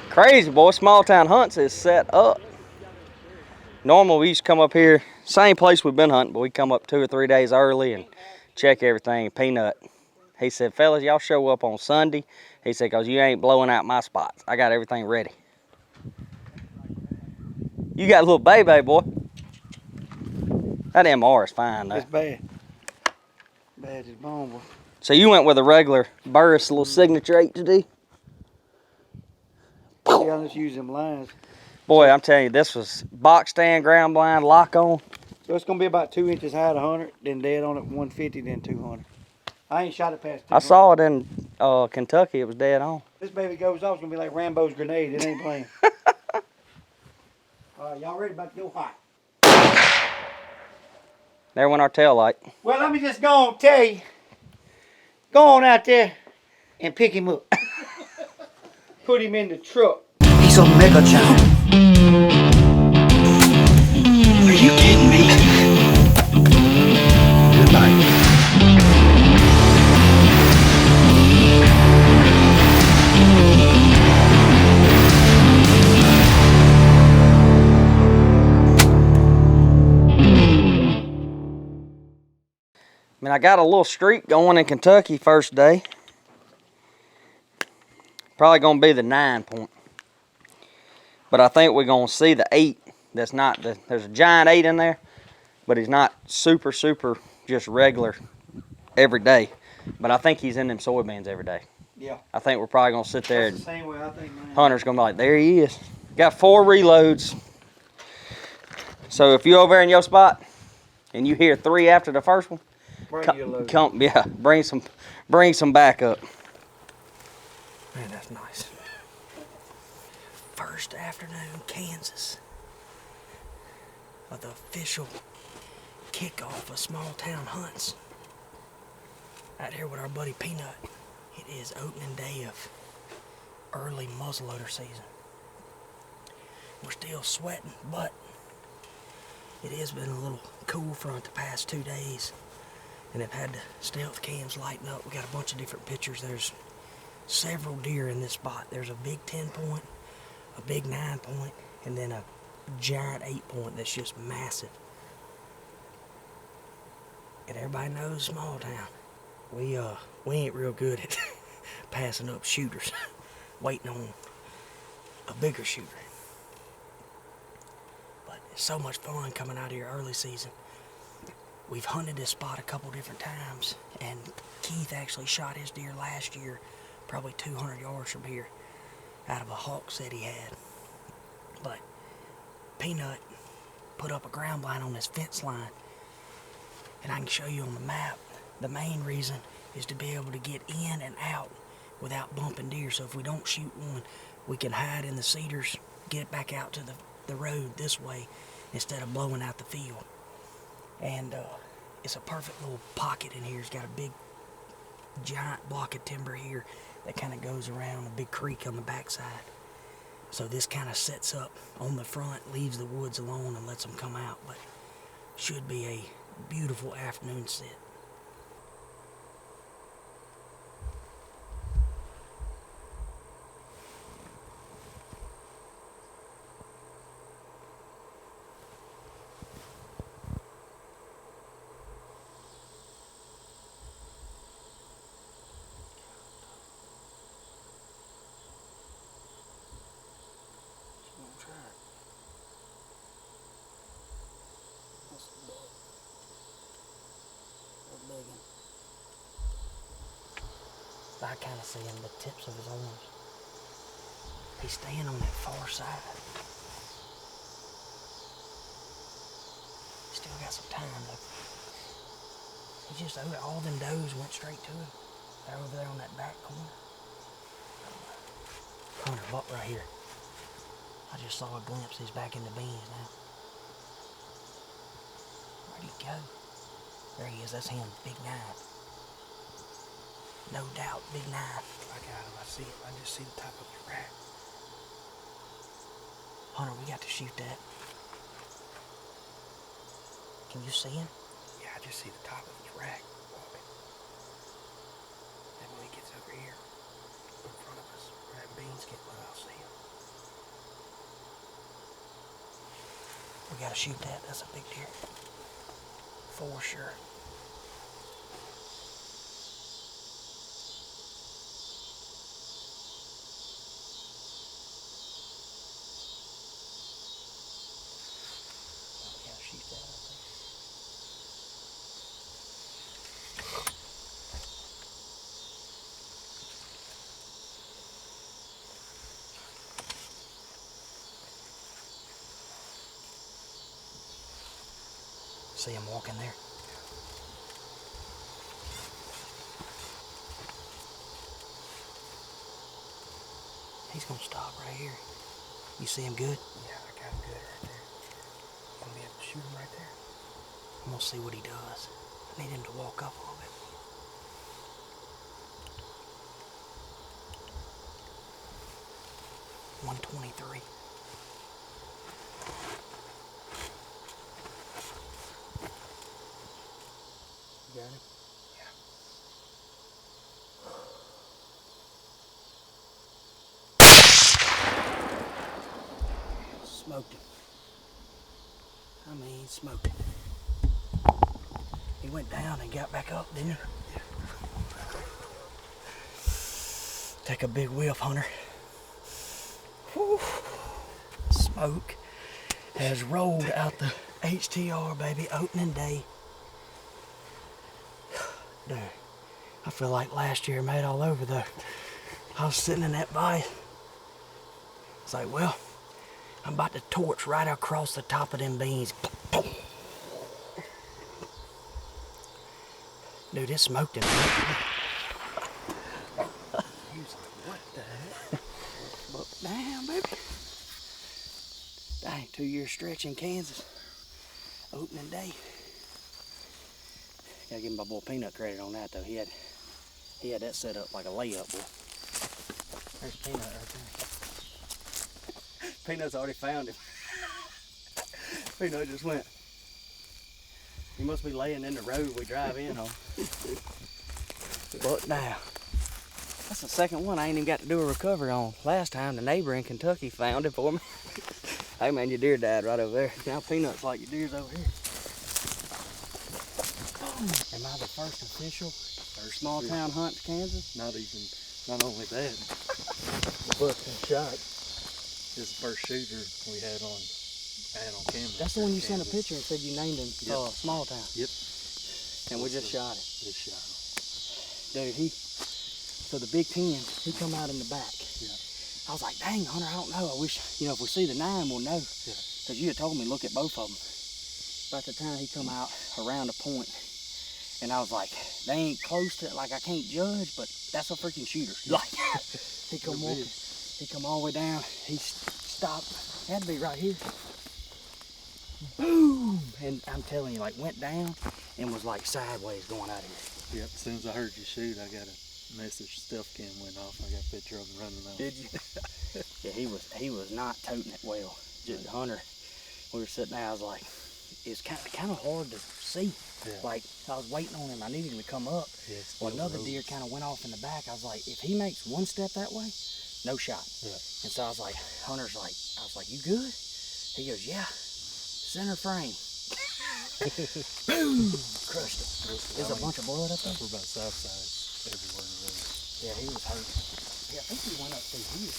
Crazy, boy. Small Town Hunts is set up. Normally, we used to come up here, same place we've been hunting, but we come up 2 or 3 days early and check everything. Peanut, he said, fellas, y'all show up on Sunday. He said, because you ain't blowing out my spots. I got everything ready. You got a little baby, boy. That MR is fine, though. It's bad. Bad as bone, boy. So you went with a regular Burris little signature HD? Yeah, let's use them lines. Boy, I'm telling you, this was box stand, ground blind, lock on. So it's gonna be about 2 inches high at 100, then dead on at 150, then 200. I ain't shot it past 200. I saw it in Kentucky. It was dead on. This baby goes off, it's gonna be like Rambo's grenade. It ain't playing. All right, y'all ready? About to go hot. There went our tail light. Well, let me just go on tell you. Go on out there and pick him up. Put him in the truck. He's a mega giant. Are you kidding me? Good night. I mean, I got a little streak going in Kentucky first day. Probably going to be the 9 point. But I think we're going to see the 8. That's not there's a giant 8 in there, but he's not super just regular every day. But I think he's in them soybeans every day. Yeah. I think we're probably going to sit there. That's the same way I think, man. Hunter's going to be like, there he is. Got 4 reloads. So if you over there in your spot and you hear 3 after the first one, bring some backup. Man, that's nice. First afternoon, Kansas, of the official kickoff of Small Town Hunts. Out here with our buddy Peanut. It is opening day of early muzzleloader season. We're still sweating, but it has been a little cool front the past 2 days. And I've had the stealth cams lighten up. We got a bunch of different pictures. There's several deer in this spot. There's a big 10 point, a big 9 point, and then a giant 8 point that's just massive. And everybody knows Small Town. We ain't real good at passing up shooters, waiting on a bigger shooter. But it's so much fun coming out here early season. We've hunted this spot a couple different times, and Keith actually shot his deer last year, probably 200 yards from here, out of a hawk set he had. But Peanut put up a ground blind on this fence line, and I can show you on the map. The main reason is to be able to get in and out without bumping deer. So if we don't shoot one, we can hide in the cedars, get back out to the road this way instead of blowing out the field. And it's a perfect little pocket in here. It's got a big, giant block of timber here that kind of goes around a big creek on the backside. So this kind of sets up on the front, leaves the woods alone and lets them come out. But should be a beautiful afternoon sit. I kind of see him, the tips of his arms. He's staying on that far side. Still got some time though. He just, all them does went straight to him. They're over there on that back corner. Hunter, buck right here. I just saw a glimpse. He's back in the beans now. Where'd he go? There he is. That's him. Big 9. No doubt, big 9. I got him. I see him. I just see the top of his rack. Hunter, we got to shoot that. Can you see him? Yeah, I just see the top of his rack walking. And when he gets over here, in front of us, where that beans get low, I'll see him. we gotta shoot that. That's a big deer. For sure. We gotta shoot that, I think. See him walking there? He's gonna stop right here. You see him good? Yeah, I got him good right there. I'm gonna be able to shoot him right there. I'm gonna see what he does. I need him to walk up a little bit. $123. You got him? Yeah. Smoked him. I mean, smoked him. He went down and got back up, didn't he? Yeah. Take a big whiff, Hunter. Whew. Smoke has rolled out the HTR, baby, opening day. Dude, I feel like last year made all over though. I was sitting in that bite. It's like, well, I'm about to torch right across the top of them beans. Dude, it smoked him. He was like, what the heck? But damn, baby. Dang, 2-year stretch in Kansas. Opening day. Gotta give my boy Peanut credit on that though. He had that set up like a layup, boy. There's Peanut right there. Peanut's already found him. Peanut just went. He must be laying in the road we drive in on. But now, that's the second one I ain't even got to do a recovery on. Last time the neighbor in Kentucky found it for me. Hey man, your deer died right over there. Now Peanut's like, your deer's over here. Am I the first official small town hunt to Kansas? Not only that, busting shot is the first shooter we had on camera. That's the one you sent a picture and said you named him Small Town. Yep. And we just shot him. Just shot him. Dude, so the Big 10, he come out in the back. Yeah. I was like, dang, Hunter, I don't know. I wish, if we see the 9, we'll know. Yeah. Because you had told me look at both of them. By the time he come out around a point, and I was like, they ain't close to it, like I can't judge, but that's a freaking shooter. Like, he come walking, he come all the way down, he stopped, had to be right here. Boom! And I'm telling you, like went down and was like sideways going out of here. Yep, as soon as I heard you shoot, I got a message, stealth cam went off. I got a picture of him running off. Did you? Yeah, he was not toting it well. Just Hunter, we were sitting there, I was like, it's kind of hard to see. Yeah. Like, I was waiting on him, I needed him to come up. Yeah, Well, another deer kind of went off in the back. I was like, if he makes one step that way, no shot. Yeah. And so I was like, Hunter's like, I was like, you good? He goes, yeah. Center frame. Boom! Crushed it. There's a bunch of blood up there. We're about south side everywhere in the road. Yeah, he was hurt. Yeah, I think he went up through here.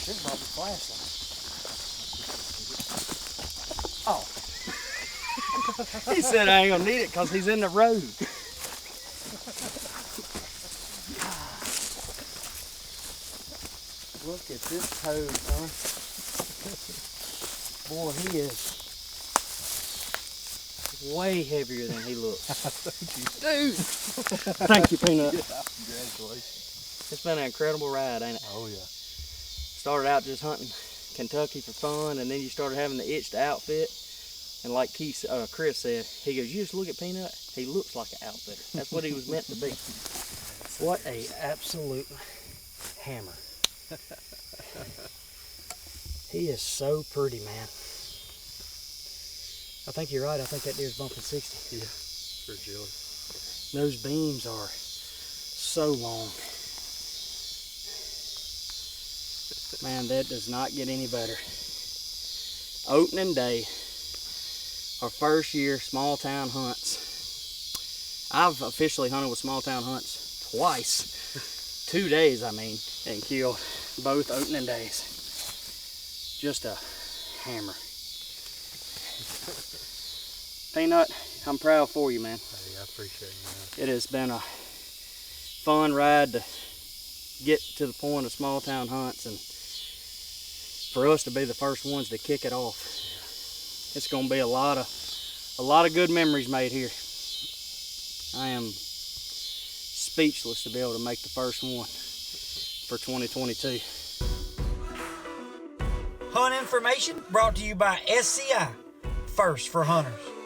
Should have brought the flashlight. Oh. He said I ain't gonna need it because he's in the road. Look at this toad, son. Boy, he is way heavier than he looks. Dude! Thank you, Peanut. Yeah, congratulations. It's been an incredible ride, ain't it? Oh, yeah. Started out just hunting Kentucky for fun, and then you started having the itch to outfit. And like Chris said, he goes, you just look at Peanut, he looks like an outfitter. That's what he was meant to be. What a absolute hammer. He is so pretty, man. I think you're right. I think that deer's bumping 60. Yeah, for sure. Those beams are so long. Man, that does not get any better. Opening day, our first year small town hunts. I've officially hunted with small town hunts twice, 2 days I mean, and killed both opening days. Just a hammer. Peanut, I'm proud for you, man. Hey, I appreciate you, man. It has been a fun ride to get to the point of small town hunts and for us to be the first ones to kick it off. It's gonna be a lot of good memories made here. I am speechless to be able to make the first one for 2022. Hunt information brought to you by SCI, First for Hunters.